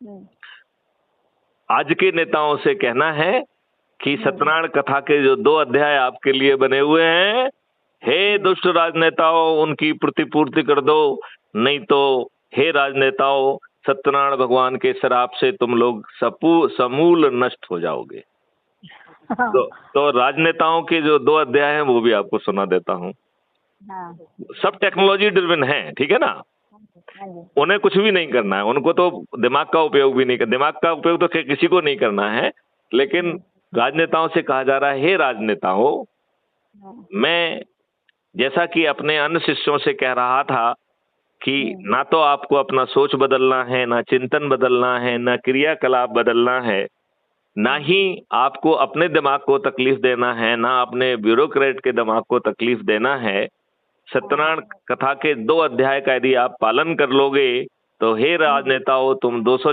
हम्म, आज के नेताओं से कहना है कि सत्यनारायण कथा के जो 2 अध्याय आपके लिए बने हुए हैं, हे दुष्ट राजनेताओं, उनकी प्रतिपूर्ति कर दो, नहीं तो हे राजनेताओं, सत्यनारायण भगवान के श्राप से तुम लोग समूल नष्ट हो जाओगे। हाँ, तो राजनेताओं के जो 2 अध्याय हैं वो भी आपको सुना देता हूँ। हाँ, सब टेक्नोलॉजी ड्रिवन है, ठीक है ना। हाँ जी, उन्हें कुछ भी नहीं करना है, उनको तो दिमाग का उपयोग भी नहीं कर, दिमाग का उपयोग तो किसी को नहीं करना है, लेकिन राजनेताओं से कहा जा रहा है, हे राजनेताओं, हाँ, मैं जैसा कि अपने अन्य शिष्यों से कह रहा था कि ना तो आपको अपना सोच बदलना है, ना चिंतन बदलना है, ना क्रियाकलाप बदलना है, ना ही आपको अपने दिमाग को तकलीफ देना है, ना अपने ब्यूरोक्रेट के दिमाग को तकलीफ देना है। सत्यनारायण कथा के 2 अध्याय का यदि आप पालन कर लोगे तो हे राजनेताओं, तुम 200